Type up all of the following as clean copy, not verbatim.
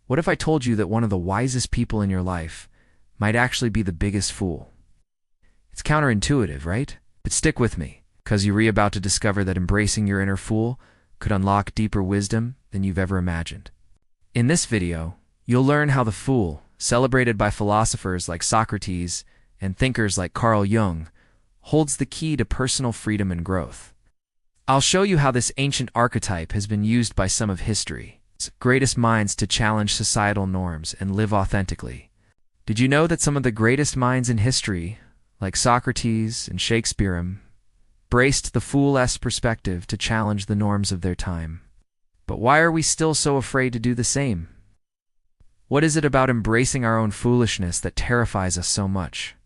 What if I told you that one of the wisest people in your life might actually be the biggest fool? It's counterintuitive, right? But stick with me, because you're about to discover that embracing your inner fool could unlock deeper wisdom than you've ever imagined. In this video, you'll learn how the fool, celebrated by philosophers like Socrates and thinkers like Carl Jung, holds the key to personal freedom and growth. I'll show you how this ancient archetype has been used by some of history's greatest minds to challenge societal norms and live authentically. Did you know that some of the greatest minds in history, like Socrates and Shakespearean, embraced the fool-esque perspective to challenge the norms of their time? But why are we still so afraid to do the same? What is it about embracing our own foolishness that terrifies us so much?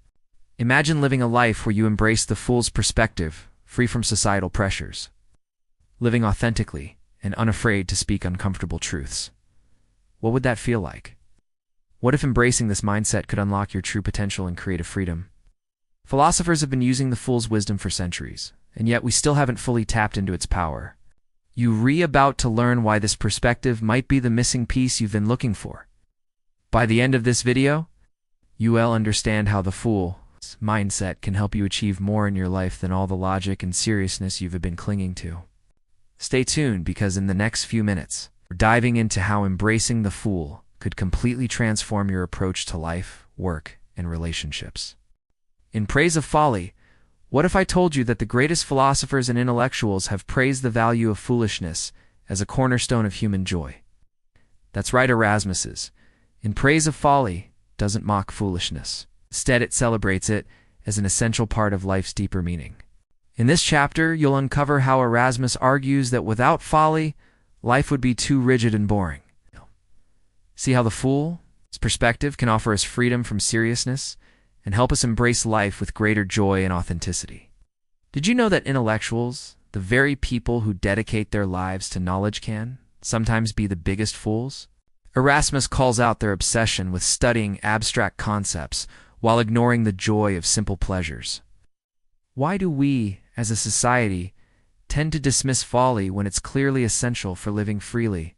Imagine living a life where you embrace the fool's perspective, free from societal pressures, living authentically and unafraid to speak uncomfortable truths. What would that feel like? What if embracing this mindset could unlock your true potential and creative freedom? Philosophers have been using the fool's wisdom for centuries, and yet we still haven't fully tapped into its power. You're about to learn why this perspective might be the missing piece you've been looking for. By the end of this video, you'll understand how the fool's mindset can help you achieve more in your life than all the logic and seriousness you've been clinging to. Stay tuned, because in the next few minutes, we're diving into how embracing the fool could completely transform your approach to life, work, and relationships. In praise of folly, what if I told you that the greatest philosophers and intellectuals have praised the value of foolishness as a cornerstone of human joy? That's right, Erasmus's In Praise of Folly doesn't mock foolishness. Instead, it celebrates it as an essential part of life's deeper meaning. In this chapter, you'll uncover how Erasmus argues that without folly, life would be too rigid and boring. See how the fool's perspective can offer us freedom from seriousness and help us embrace life with greater joy and authenticity. Did you know that intellectuals, the very people who dedicate their lives to knowledge, can sometimes be the biggest fools? Erasmus calls out their obsession with studying abstract concepts while ignoring the joy of simple pleasures. Why do we, as a society, tend to dismiss folly when it's clearly essential for living freely?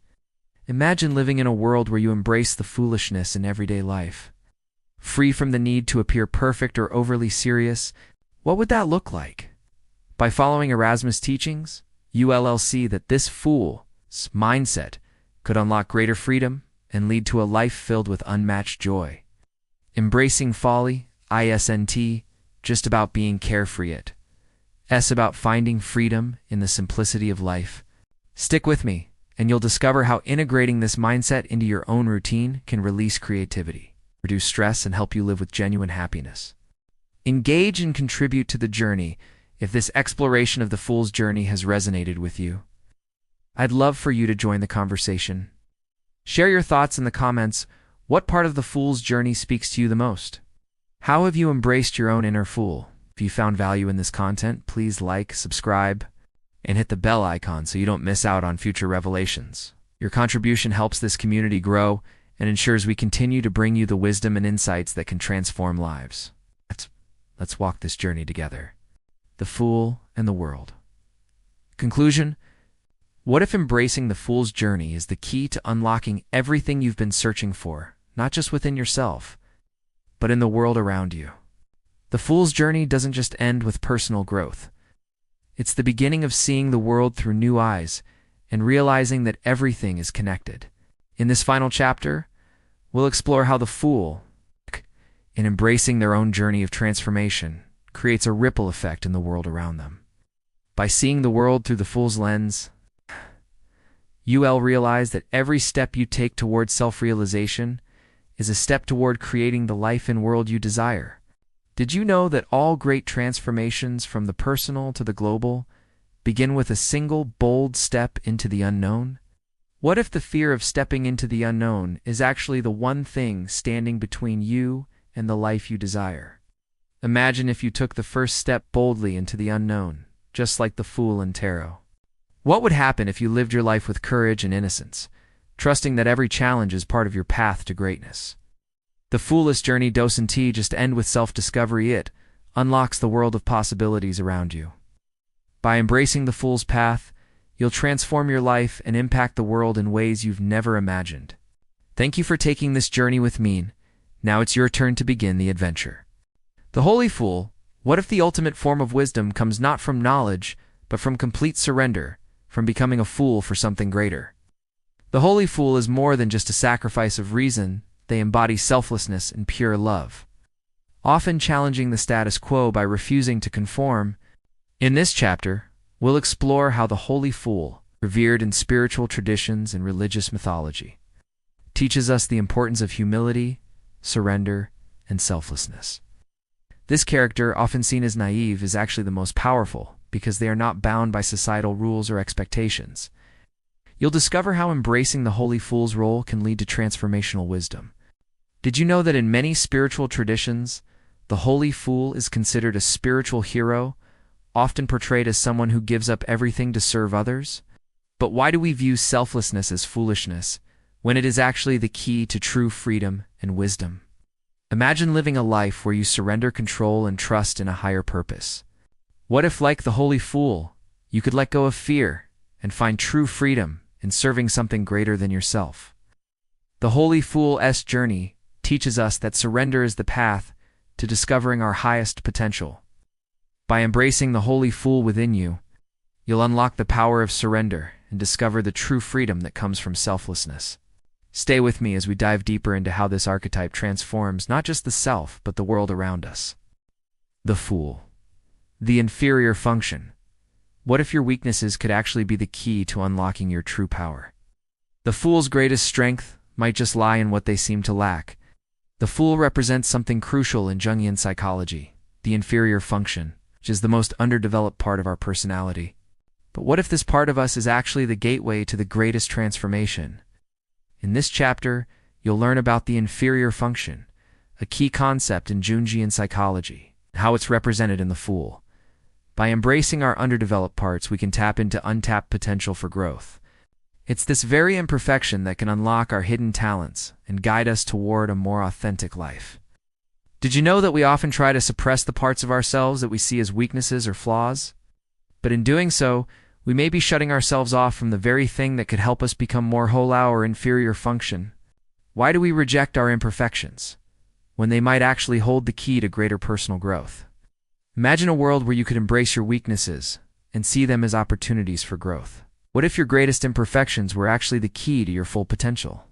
Imagine living in a world where you embrace the foolishness in everyday life, free from the need to appear perfect or overly serious. What would that look like? By following Erasmus' teachings, you'll see that this fool's mindset could unlock greater freedom and lead to a life filled with unmatched joy. Embracing folly, isn't just about being carefree, it's about finding freedom in the simplicity of life. Stick with me, and you'll discover how integrating this mindset into your own routine can release creativity, reduce stress, and help you live with genuine happiness. Engage and contribute to the journey if this exploration of the fool's journey has resonated with you. I'd love for you to join the conversation. Share your thoughts in the comments. What part of the fool's journey speaks to you the most? How have you embraced your own inner fool? If you found value in this content, please like, subscribe, and hit the bell icon so you don't miss out on future revelations. Your contribution helps this community grow and ensures we continue to bring you the wisdom and insights that can transform lives. Let's walk this journey together. The fool and the world. Conclusion: what if embracing the fool's journey is the key to unlocking everything you've been searching for, not just within yourself, but in the world around you? The fool's journey doesn't just end with personal growth. It's the beginning of seeing the world through new eyes and realizing that everything is connected. In this final chapter, we'll explore how the fool, in embracing their own journey of transformation, creates a ripple effect in the world around them. By seeing the world through the fool's lens, you'll realize that every step you take toward self-realization is a step toward creating the life and world you desire. Did you know that all great transformations, from the personal to the global, begin with a single bold step into the unknown? What if the fear of stepping into the unknown is actually the one thing standing between you and the life you desire? Imagine if you took the first step boldly into the unknown, just like the fool in tarot. What would happen if you lived your life with courage and innocence, trusting that every challenge is part of your path to greatness? The foolish journey doesn't just end with self-discovery, it unlocks the world of possibilities around you. By embracing the fool's path, you'll transform your life and impact the world in ways you've never imagined. Thank you for taking this journey with me. Now it's your turn to begin the adventure. The Holy Fool. What if the ultimate form of wisdom comes not from knowledge, but from complete surrender, from becoming a fool for something greater? The Holy Fool is more than just a sacrifice of reason. They embody selflessness and pure love, often challenging the status quo by refusing to conform. In this chapter, we'll explore how the Holy Fool, revered in spiritual traditions and religious mythology, teaches us the importance of humility, surrender, and selflessness. This character, often seen as naive, is actually the most powerful because they are not bound by societal rules or expectations. You'll discover how embracing the Holy Fool's role can lead to transformational wisdom. Did you know that in many spiritual traditions, the Holy Fool is considered a spiritual hero, often portrayed as someone who gives up everything to serve others? But why do we view selflessness as foolishness, when it is actually the key to true freedom and wisdom? Imagine living a life where you surrender control and trust in a higher purpose. What if, like the Holy Fool, you could let go of fear and find true freedom in serving something greater than yourself? The Holy Fool's journey teaches us that surrender is the path to discovering our highest potential. By embracing the Holy Fool within you, you'll unlock the power of surrender and discover the true freedom that comes from selflessness. Stay with me as we dive deeper into how this archetype transforms not just the self, but the world around us. The Fool. The inferior function. What if your weaknesses could actually be the key to unlocking your true power? The Fool's greatest strength might just lie in what they seem to lack. The Fool represents something crucial in Jungian psychology, the inferior function, which is the most underdeveloped part of our personality. But what if this part of us is actually the gateway to the greatest transformation? In this chapter, you'll learn about the inferior function, a key concept in Jungian psychology, and how it's represented in the Fool. By embracing our underdeveloped parts, we can tap into untapped potential for growth. It's this very imperfection that can unlock our hidden talents and guide us toward a more authentic life. Did you know that we often try to suppress the parts of ourselves that we see as weaknesses or flaws? But in doing so, we may be shutting ourselves off from the very thing that could help us become more whole or inferior function. Why do we reject our imperfections, when they might actually hold the key to greater personal growth? Imagine a world where you could embrace your weaknesses and see them as opportunities for growth. What if your greatest imperfections were actually the key to your full potential?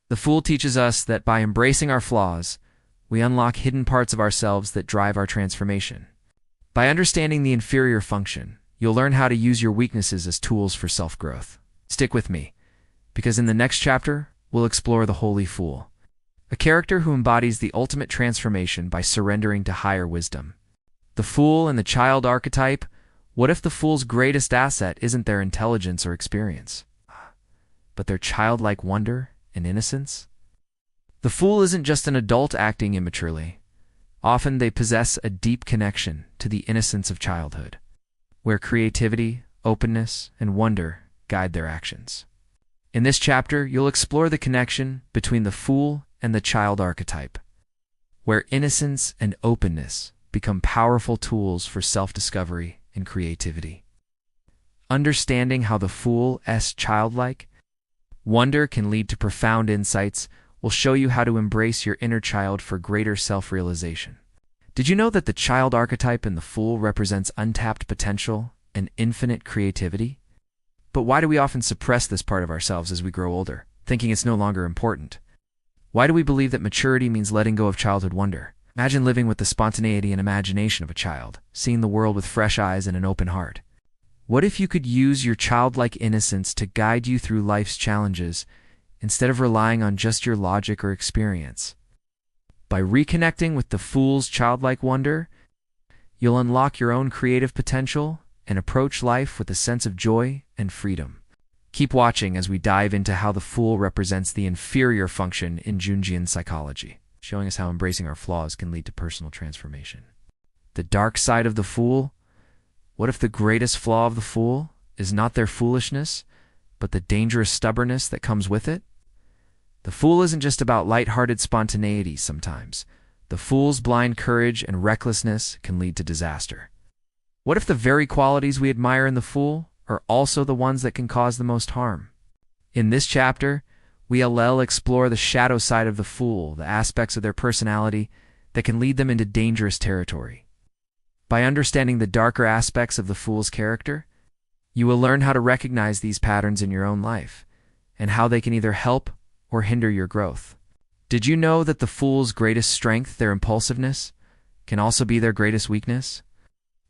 The Fool teaches us that by embracing our flaws, we unlock hidden parts of ourselves that drive our transformation. By understanding the inferior function, you'll learn how to use your weaknesses as tools for self-growth. Stick with me, because in the next chapter, we'll explore the Holy Fool, a character who embodies the ultimate transformation by surrendering to higher wisdom. The Fool and the Child archetype. What if the Fool's greatest asset isn't their intelligence or experience, but their childlike wonder and innocence? The Fool isn't just an adult acting immaturely. Often they possess a deep connection to the innocence of childhood, where creativity, openness, and wonder guide their actions. In this chapter, you'll explore the connection between the Fool and the Child archetype, where innocence and openness become powerful tools for self-discovery and creativity. Understanding how the Fool's childlike wonder can lead to profound insights will show you how to embrace your inner child for greater self-realization. Did you know that the Child archetype in the Fool represents untapped potential and infinite creativity? But why do we often suppress this part of ourselves as we grow older, thinking it's no longer important? Why do we believe that maturity means letting go of childhood wonder? Imagine living with the spontaneity and imagination of a child, seeing the world with fresh eyes and an open heart. What if you could use your childlike innocence to guide you through life's challenges instead of relying on just your logic or experience? By reconnecting with the Fool's childlike wonder, you'll unlock your own creative potential and approach life with a sense of joy and freedom. Keep watching as we dive into how the Fool represents the inferior function in Jungian psychology, showing us how embracing our flaws can lead to personal transformation. The dark side of the Fool. What if the greatest flaw of the Fool is not their foolishness, but the dangerous stubbornness that comes with it? The Fool isn't just about light-hearted spontaneity sometimes. The Fool's blind courage and recklessness can lead to disaster. What if the very qualities we admire in the Fool are also the ones that can cause the most harm? In this chapter, We'll explore the shadow side of the Fool, the aspects of their personality that can lead them into dangerous territory. By understanding the darker aspects of the Fool's character, you will learn how to recognize these patterns in your own life and how they can either help or hinder your growth. Did you know that the Fool's greatest strength, their impulsiveness, can also be their greatest weakness?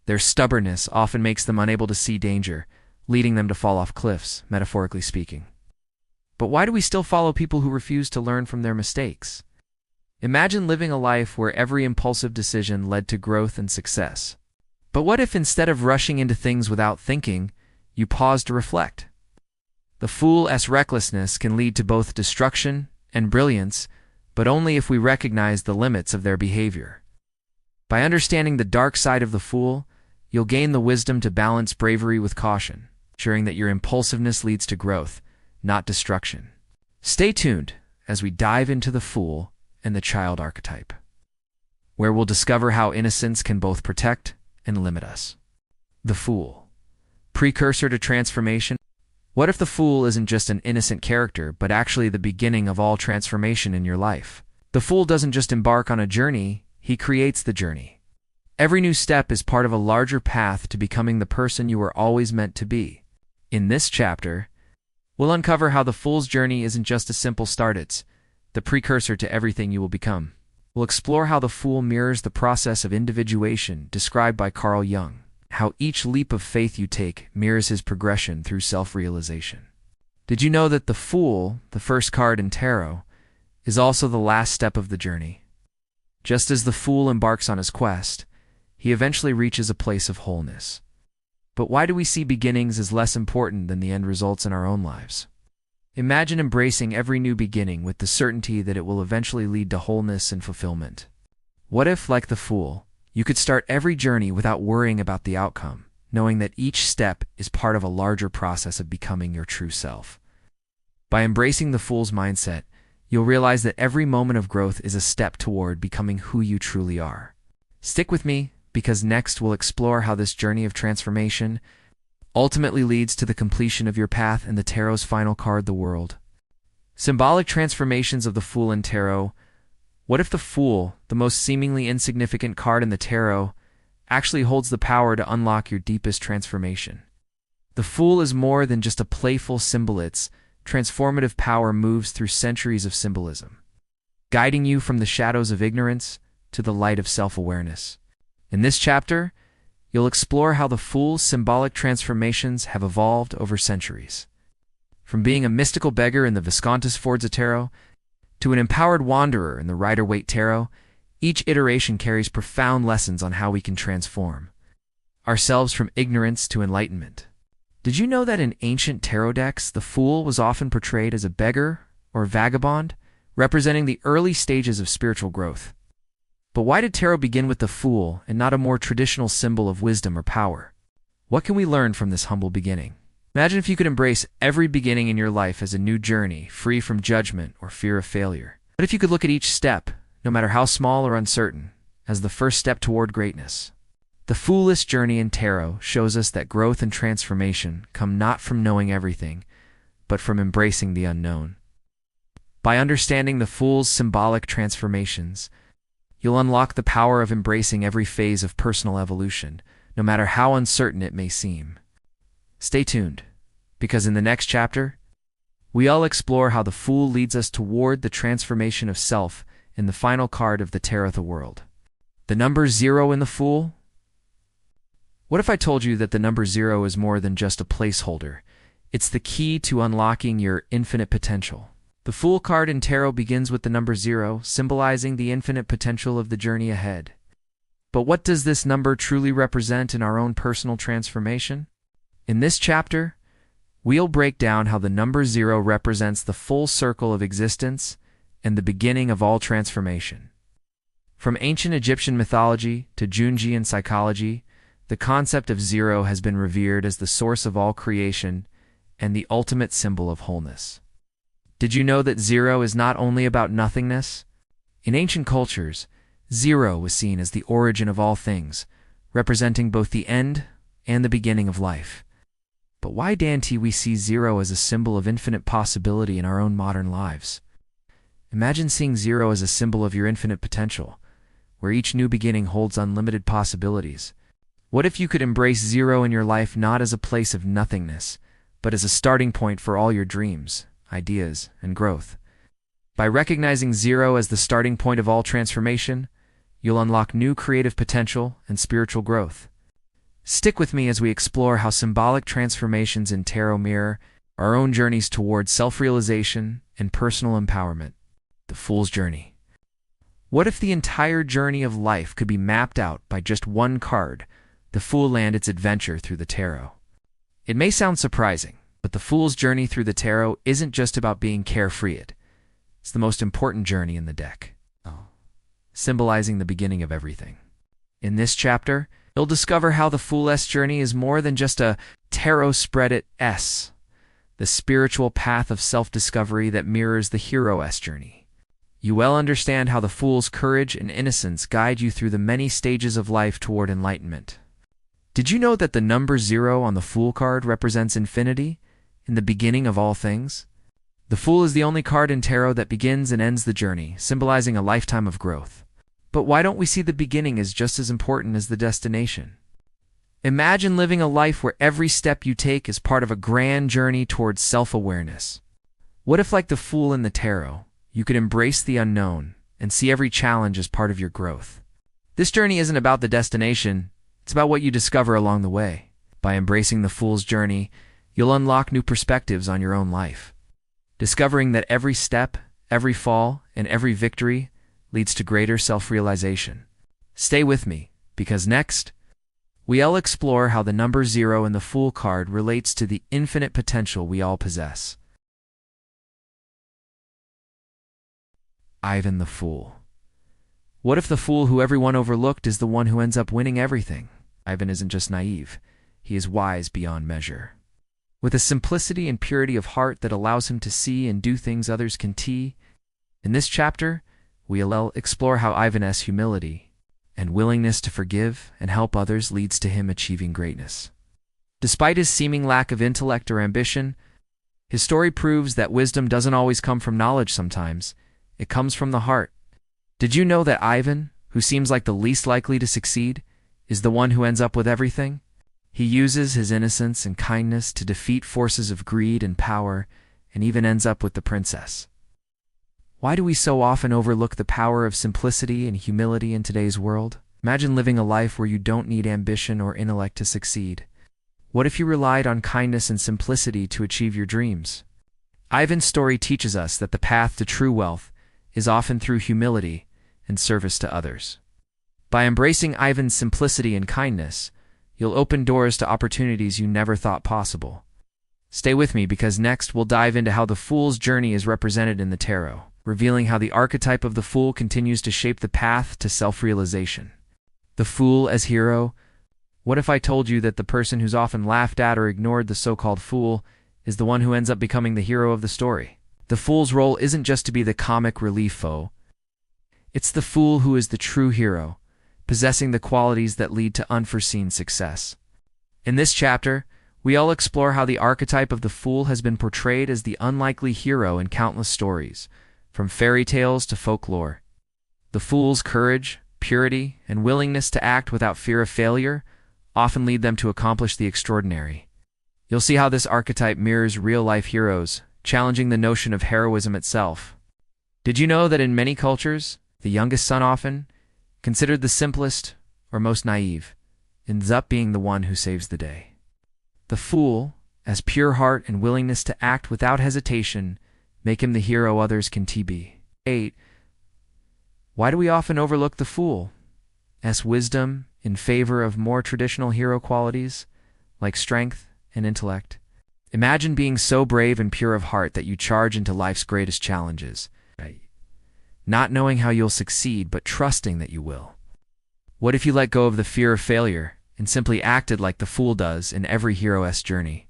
Their stubbornness often makes them unable to see danger, leading them to fall off cliffs, metaphorically speaking. But why do we still follow people who refuse to learn from their mistakes? Imagine living a life where every impulsive decision led to growth and success. But what if instead of rushing into things without thinking, you pause to reflect? The Fool's recklessness can lead to both destruction and brilliance, but only if we recognize the limits of their behavior. By understanding the dark side of the Fool, you'll gain the wisdom to balance bravery with caution, ensuring that your impulsiveness leads to growth, not destruction. Stay tuned as we dive into the Fool and the Child archetype, where we'll discover how innocence can both protect and limit us. The Fool, precursor to transformation. What if the Fool isn't just an innocent character, but actually the beginning of all transformation in your life? The Fool doesn't just embark on a journey, he creates the journey. Every new step is part of a larger path to becoming the person you were always meant to be. In this chapter, we'll uncover how the Fool's journey isn't just a simple start, it's the precursor to everything you will become. We'll explore how the Fool mirrors the process of individuation described by Carl Jung, how each leap of faith you take mirrors his progression through self-realization. Did you know that the Fool, the first card in tarot, is also the last step of the journey? Just as the Fool embarks on his quest, he eventually reaches a place of wholeness. But why do we see beginnings as less important than the end results in our own lives? Imagine embracing every new beginning with the certainty that it will eventually lead to wholeness and fulfillment. What if, like the Fool, you could start every journey without worrying about the outcome, knowing that each step is part of a larger process of becoming your true self? By embracing the Fool's mindset, you'll realize that every moment of growth is a step toward becoming who you truly are. Stick with me, because next we'll explore how this journey of transformation ultimately leads to the completion of your path and the Tarot's final card, the World. Symbolic transformations of the Fool in Tarot. What if the Fool, the most seemingly insignificant card in the Tarot, actually holds the power to unlock your deepest transformation? The Fool is more than just a playful symbol. Its transformative power moves through centuries of symbolism, guiding you from the shadows of ignorance to the light of self-awareness. In this chapter, you'll explore how the Fool's symbolic transformations have evolved over centuries. From being a mystical beggar in the Visconti Sforza Tarot to an empowered wanderer in the Rider-Waite Tarot, each iteration carries profound lessons on how we can transform ourselves from ignorance to enlightenment. Did you know that in ancient tarot decks, the Fool was often portrayed as a beggar or vagabond, representing the early stages of spiritual growth? But why did tarot begin with the Fool and not a more traditional symbol of wisdom or power? What can we learn from this humble beginning? Imagine if you could embrace every beginning in your life as a new journey, free from judgment or fear of failure. What if you could look at each step, no matter how small or uncertain, as the first step toward greatness? The Fool's journey in tarot shows us that growth and transformation come not from knowing everything, but from embracing the unknown. By understanding the Fool's symbolic transformations, you'll unlock the power of embracing every phase of personal evolution, no matter how uncertain it may seem. Stay tuned, because in the next chapter, we'll explore how the Fool leads us toward the transformation of self in the final card of the Tarot, the World. The number 0 in the Fool? What if I told you that the number 0 is more than just a placeholder? It's the key to unlocking your infinite potential. The Fool card in tarot begins with the number 0, symbolizing the infinite potential of the journey ahead. But what does this number truly represent in our own personal transformation? In this chapter, we'll break down how the number 0 represents the full circle of existence and the beginning of all transformation. From ancient Egyptian mythology to Jungian psychology, the concept of 0 has been revered as the source of all creation and the ultimate symbol of wholeness. Did you know that 0 is not only about nothingness? In ancient cultures, 0 was seen as the origin of all things, representing both the end and the beginning of life. But why Dante we see zero as a symbol of infinite possibility in our own modern lives? Imagine seeing zero as a symbol of your infinite potential, where each new beginning holds unlimited possibilities. What if you could embrace zero in your life not as a place of nothingness, but as a starting point for all your dreams, ideas, and growth? By recognizing zero as the starting point of all transformation, you'll unlock new creative potential and spiritual growth. Stick with me as we explore how symbolic transformations in tarot mirror our own journeys towards self-realization and personal empowerment. The Fool's Journey. What if the entire journey of life could be mapped out by just one card, the Fool and its adventure through the tarot? It may sound surprising, but the Fool's Journey through the tarot isn't just about being carefree. It's the most important journey in the deck, symbolizing the beginning of everything. In this chapter, you'll discover how the Fool's journey is more than just a tarot spread, the spiritual path of self-discovery that mirrors the hero's journey. You will understand how the Fool's courage and innocence guide you through the many stages of life toward enlightenment. Did you know that the number 0 on the Fool card represents infinity, in the beginning of all things? The Fool is the only card in tarot that begins and ends the journey, symbolizing a lifetime of growth. But why don't we see the beginning as just as important as the destination? Imagine living a life where every step you take is part of a grand journey towards self-awareness. What if, like the Fool in the tarot, you could embrace the unknown and see every challenge as part of your growth? This journey isn't about the destination, it's about what you discover along the way. By embracing the Fool's journey, you'll unlock new perspectives on your own life, discovering that every step, every fall, and every victory leads to greater self-realization. Stay with me, because next, we'll explore how the number 0 in the Fool card relates to the infinite potential we all possess. Ivan the Fool. What if the Fool who everyone overlooked is the one who ends up winning everything? Ivan isn't just naive, he is wise beyond measure. With a simplicity and purity of heart that allows him to see and do things others can see, in this chapter, we'll explore how Ivan's humility and willingness to forgive and help others leads to him achieving greatness. Despite his seeming lack of intellect or ambition, his story proves that wisdom doesn't always come from knowledge sometimes. It comes from the heart. Did you know that Ivan, who seems like the least likely to succeed, is the one who ends up with everything? He uses his innocence and kindness to defeat forces of greed and power, and even ends up with the princess. Why do we so often overlook the power of simplicity and humility in today's world? Imagine living a life where you don't need ambition or intellect to succeed. What if you relied on kindness and simplicity to achieve your dreams? Ivan's story teaches us that the path to true wealth is often through humility and service to others. By embracing Ivan's simplicity and kindness, you'll open doors to opportunities you never thought possible. Stay with me, because next we'll dive into how the Fool's journey is represented in the tarot, revealing how the archetype of the Fool continues to shape the path to self-realization. The Fool as hero. What if I told you that the person who's often laughed at or ignored, the so-called Fool, is the one who ends up becoming the hero of the story? The Fool's role isn't just to be the comic relief foe. It's the Fool who is the true hero, possessing the qualities that lead to unforeseen success. In this chapter, we'll explore how the archetype of the Fool has been portrayed as the unlikely hero in countless stories, from fairy tales to folklore. The Fool's courage, purity, and willingness to act without fear of failure often lead them to accomplish the extraordinary. You'll see how this archetype mirrors real-life heroes, challenging the notion of heroism itself. Did you know that in many cultures, the youngest son, often considered the simplest or most naive, ends up being the one who saves the day? The Fool, as pure heart and willingness to act without hesitation, make him the hero others can be. 8. Why do we often overlook the Fool as wisdom in favor of more traditional hero qualities like strength and intellect? Imagine being so brave and pure of heart that you charge into life's greatest challenges, not knowing how you'll succeed but trusting that you will. What if you let go of the fear of failure and simply acted like the Fool does in every hero's journey?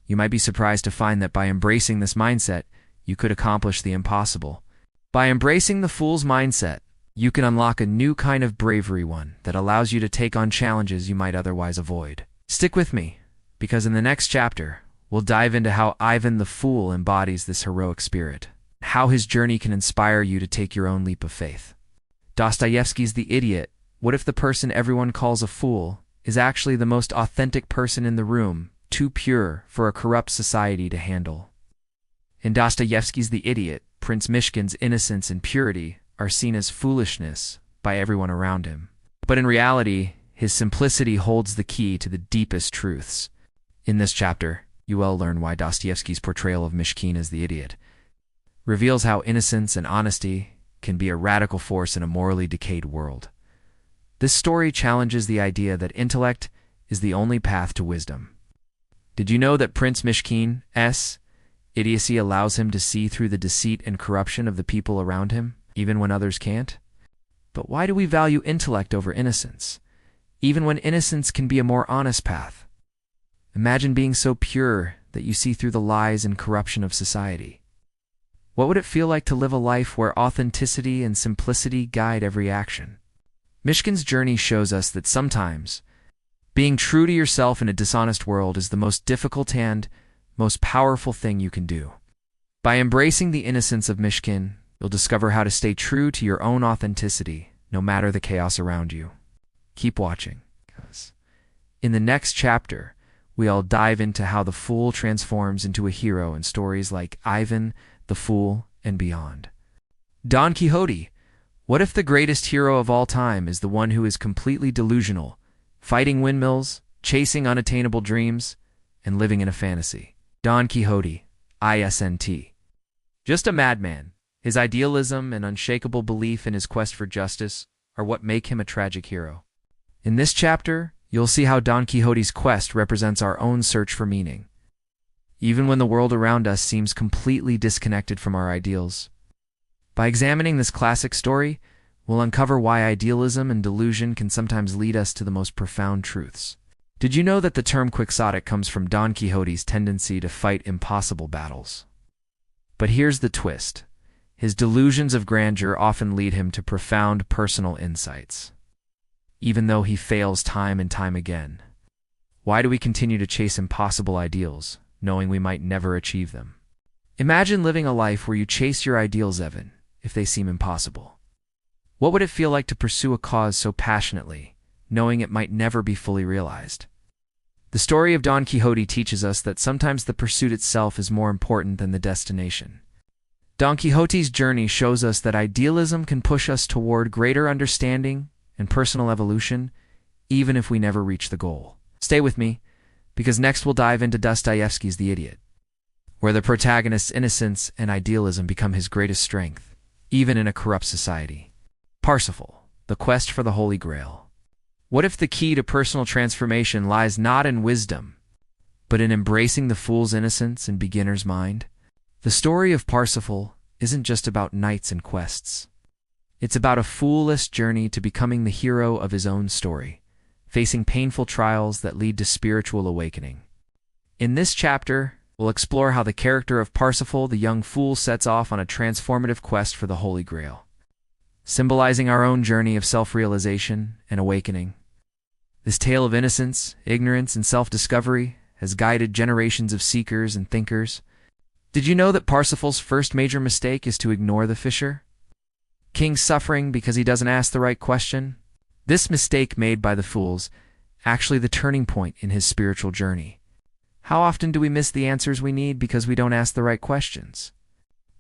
You might be surprised to find that by embracing this mindset, you could accomplish the impossible. By embracing the Fool's mindset, you can unlock a new kind of bravery, one that allows you to take on challenges you might otherwise avoid. Stick with me, because in the next chapter, we'll dive into how Ivan the Fool embodies this heroic spirit, how his journey can inspire you to take your own leap of faith. Dostoevsky's The Idiot. What if the person everyone calls a fool is actually the most authentic person in the room, too pure for a corrupt society to handle? In Dostoevsky's The Idiot, Prince Mishkin's innocence and purity are seen as foolishness by everyone around him. But in reality, his simplicity holds the key to the deepest truths. In this chapter, you will learn why Dostoevsky's portrayal of Mishkin as the idiot reveals how innocence and honesty can be a radical force in a morally decayed world. This story challenges the idea that intellect is the only path to wisdom. Did you know that Prince Mishkin's idiocy allows him to see through the deceit and corruption of the people around him, even when others can't? But why do we value intellect over innocence, even when innocence can be a more honest path? Imagine being so pure that you see through the lies and corruption of society. What would it feel like to live a life where authenticity and simplicity guide every action? Mishkin's journey shows us that sometimes being true to yourself in a dishonest world is the most difficult and most powerful thing you can do. By embracing the innocence of Mishkin, you'll discover how to stay true to your own authenticity, no matter the chaos around you. Keep watching, because in the next chapter, we'll dive into how the fool transforms into a hero in stories like Ivan the Fool and beyond. Don Quixote. What if the greatest hero of all time is the one who is completely delusional, fighting windmills, chasing unattainable dreams, and living in a fantasy? Don Quixote, ISNT. Just a madman. His idealism and unshakable belief in his quest for justice are what make him a tragic hero. In this chapter, you'll see how Don Quixote's quest represents our own search for meaning. Even when the world around us seems completely disconnected from our ideals. By examining this classic story, we'll uncover why idealism and delusion can sometimes lead us to the most profound truths. Did you know that the term quixotic comes from Don Quixote's tendency to fight impossible battles? But here's the twist. His delusions of grandeur often lead him to profound personal insights, even though he fails time and time again. Why do we continue to chase impossible ideals, knowing we might never achieve them? Imagine living a life where you chase your ideals, Evan, if they seem impossible. What would it feel like to pursue a cause so passionately, knowing it might never be fully realized? The story of Don Quixote teaches us that sometimes the pursuit itself is more important than the destination. Don Quixote's journey shows us that idealism can push us toward greater understanding and personal evolution, even if we never reach the goal. Stay with me, because next we'll dive into Dostoevsky's The Idiot, where the protagonist's innocence and idealism become his greatest strength, even in a corrupt society. Parsifal, the quest for the Holy Grail. What if the key to personal transformation lies not in wisdom, but in embracing the fool's innocence and beginner's mind? The story of Parsifal isn't just about knights and quests. It's about a foolless journey to becoming the hero of his own story, facing painful trials that lead to spiritual awakening. In this chapter, we'll explore how the character of Parsifal, the young fool, sets off on a transformative quest for the Holy Grail, symbolizing our own journey of self-realization and awakening. This tale of innocence, ignorance, and self-discovery has guided generations of seekers and thinkers. Did you know that Parsifal's first major mistake is to ignore the fisher king's suffering because he doesn't ask the right question? This mistake made by the fools actually the turning point in his spiritual journey. How often do we miss the answers we need because we don't ask the right questions?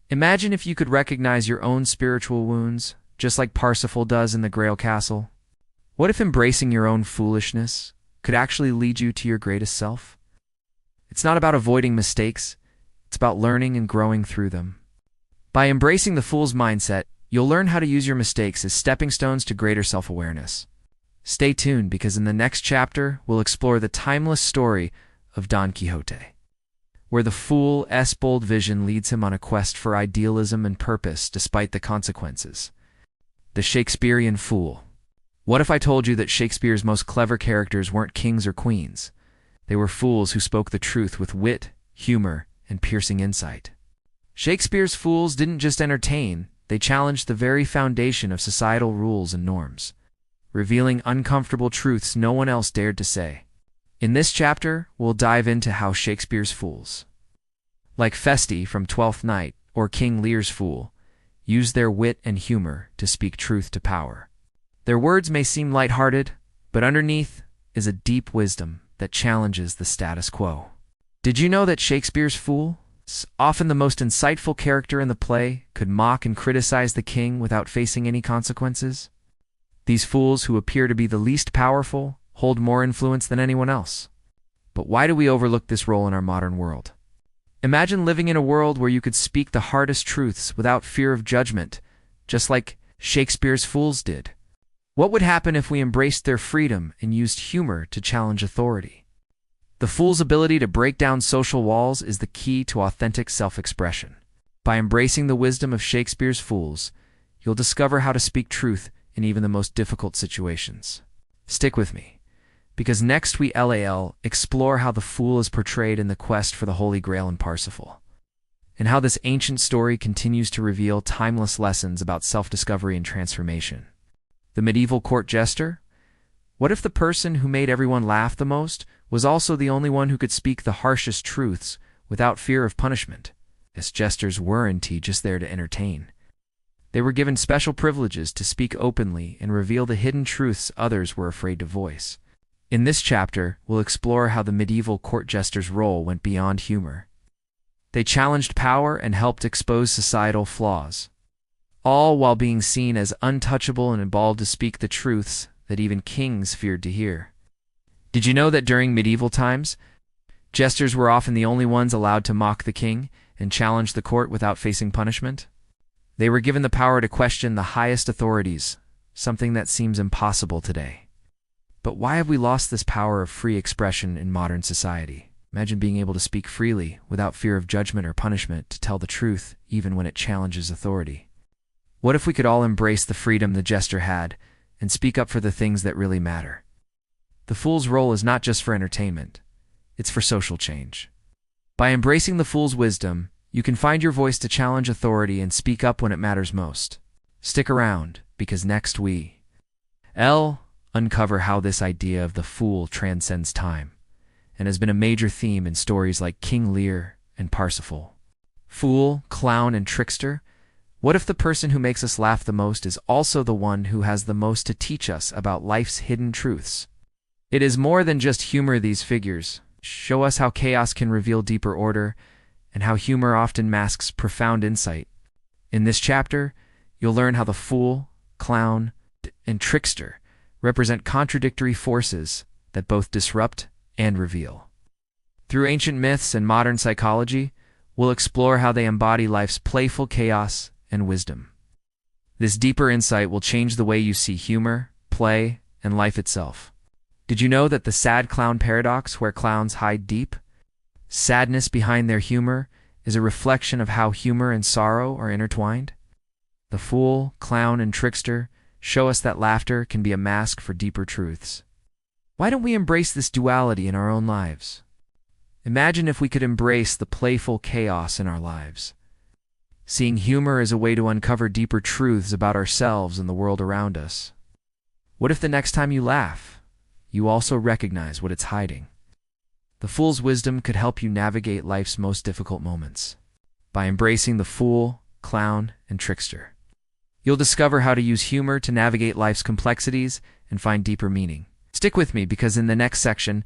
Imagine if you could recognize your own spiritual wounds, just like Parsifal does in the Grail Castle. What if embracing your own foolishness could actually lead you to your greatest self? It's not about avoiding mistakes. It's about learning and growing through them. By embracing the fool's mindset, you'll learn how to use your mistakes as stepping stones to greater self-awareness. Stay tuned, because in the next chapter, we'll explore the timeless story of Don Quixote, where the fool's bold vision leads him on a quest for idealism and purpose despite the consequences. The Shakespearean Fool. What if I told you that Shakespeare's most clever characters weren't kings or queens? They were fools who spoke the truth with wit, humor, and piercing insight. Shakespeare's fools didn't just entertain, they challenged the very foundation of societal rules and norms, revealing uncomfortable truths no one else dared to say. In this chapter, we'll dive into how Shakespeare's fools, like Feste from Twelfth Night or King Lear's fool, use their wit and humor to speak truth to power. Their words may seem lighthearted, but underneath is a deep wisdom that challenges the status quo. Did you know that Shakespeare's fool, often the most insightful character in the play, could mock and criticize the king without facing any consequences? These fools, who appear to be the least powerful, hold more influence than anyone else. But why do we overlook this role in our modern world? Imagine living in a world where you could speak the hardest truths without fear of judgment, just like Shakespeare's fools did. What would happen if we embraced their freedom and used humor to challenge authority? The fool's ability to break down social walls is the key to authentic self-expression. By embracing the wisdom of Shakespeare's fools, you'll discover how to speak truth in even the most difficult situations. Stick with me, because next we explore how the fool is portrayed in the quest for the Holy Grail in Parsifal, and how this ancient story continues to reveal timeless lessons about self-discovery and transformation. The medieval court jester? What if the person who made everyone laugh the most was also the only one who could speak the harshest truths without fear of punishment? As jesters weren't just there to entertain. They were given special privileges to speak openly and reveal the hidden truths others were afraid to voice. In this chapter, we'll explore how the medieval court jester's role went beyond humor. They challenged power and helped expose societal flaws, all while being seen as untouchable and evolved to speak the truths that even kings feared to hear. Did you know that during medieval times, jesters were often the only ones allowed to mock the king and challenge the court without facing punishment? They were given the power to question the highest authorities, something that seems impossible today. But why have we lost this power of free expression in modern society? Imagine being able to speak freely without fear of judgment or punishment, to tell the truth even when it challenges authority. What if we could all embrace the freedom the jester had and speak up for the things that really matter? The fool's role is not just for entertainment, it's for social change. By embracing the fool's wisdom, you can find your voice to challenge authority and speak up when it matters most. Stick around, because next we uncover how this idea of the fool transcends time and has been a major theme in stories like King Lear and Parsifal. Fool, clown, and trickster? What if the person who makes us laugh the most is also the one who has the most to teach us about life's hidden truths? It is more than just humor. These figures show us how chaos can reveal deeper order and how humor often masks profound insight. In this chapter, you'll learn how the fool, clown, and trickster represent contradictory forces that both disrupt and reveal. Through ancient myths and modern psychology, we'll explore how they embody life's playful chaos and wisdom. This deeper insight will change the way you see humor, play, and life itself. Did you know that the sad clown paradox, where clowns hide deep sadness behind their humor, is a reflection of how humor and sorrow are intertwined? The fool, clown, and trickster show us that laughter can be a mask for deeper truths. Why don't we embrace this duality in our own lives? Imagine if we could embrace the playful chaos in our lives, seeing humor as a way to uncover deeper truths about ourselves and the world around us. What if the next time you laugh, you also recognize what it's hiding? The fool's wisdom could help you navigate life's most difficult moments. By embracing the fool, clown, and trickster, you'll discover how to use humor to navigate life's complexities and find deeper meaning. Stick with me, because in the next section,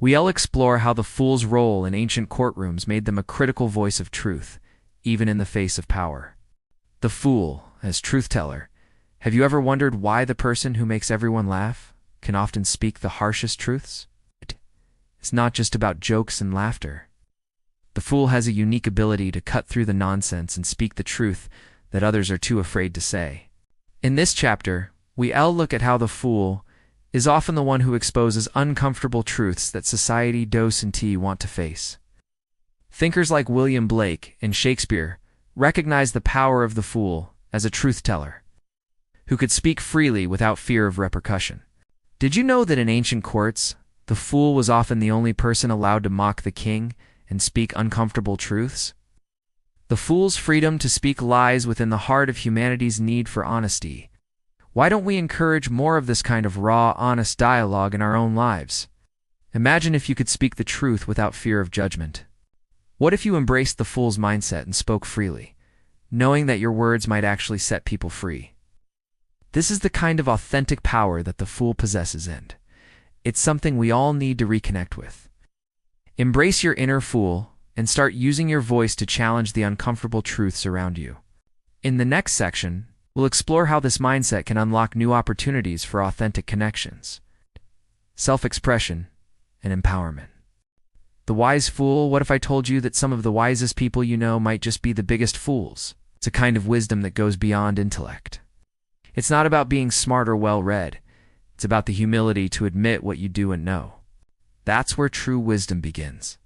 we'll explore how the fool's role in ancient courtrooms made them a critical voice of truth, even in the face of power. The fool, as truth-teller. Have you ever wondered why the person who makes everyone laugh can often speak the harshest truths? It's not just about jokes and laughter. The fool has a unique ability to cut through the nonsense and speak the truth that others are too afraid to say. In this chapter, we'll look at how the fool is often the one who exposes uncomfortable truths that society doesn't want to face. Thinkers like William Blake and Shakespeare recognized the power of the fool as a truth-teller who could speak freely without fear of repercussion. Did you know that in ancient courts, the fool was often the only person allowed to mock the king and speak uncomfortable truths? The fool's freedom to speak lies within the heart of humanity's need for honesty. Why don't we encourage more of this kind of raw, honest dialogue in our own lives? Imagine if you could speak the truth without fear of judgment. What if you embraced the fool's mindset and spoke freely, knowing that your words might actually set people free? This is the kind of authentic power that the fool possesses, and it's something we all need to reconnect with. Embrace your inner fool and start using your voice to challenge the uncomfortable truths around you. In the next section, we'll explore how this mindset can unlock new opportunities for authentic connections, self-expression, and empowerment. The wise fool. What if I told you that some of the wisest people you know might just be the biggest fools? It's a kind of wisdom that goes beyond intellect. It's not about being smart or well-read. It's about the humility to admit what you do and know. That's where true wisdom begins.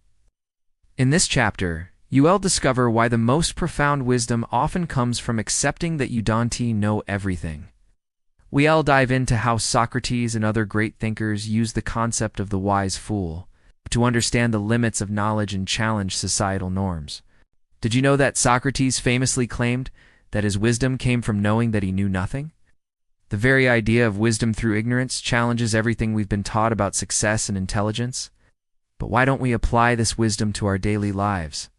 In this chapter, you'll discover why the most profound wisdom often comes from accepting that you don't know everything. We'll dive into how Socrates and other great thinkers used the concept of the wise fool to understand the limits of knowledge and challenge societal norms. Did you know that Socrates famously claimed that his wisdom came from knowing that he knew nothing? The very idea of wisdom through ignorance challenges everything we've been taught about success and intelligence. But why don't we apply this wisdom to our daily lives?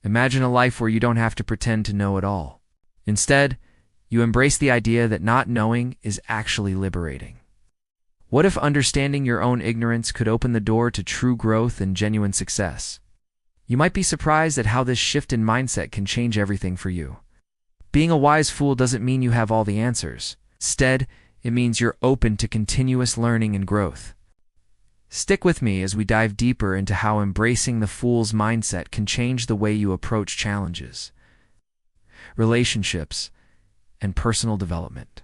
Imagine a life where you don't have to pretend to know it all. Instead, you embrace the idea that not knowing is actually liberating. What if understanding your own ignorance could open the door to true growth and genuine success? You might be surprised at how this shift in mindset can change everything for you. Being a wise fool doesn't mean you have all the answers. Instead, it means you're open to continuous learning and growth. Stick with me as we dive deeper into how embracing the fool's mindset can change the way you approach challenges, relationships, and personal development.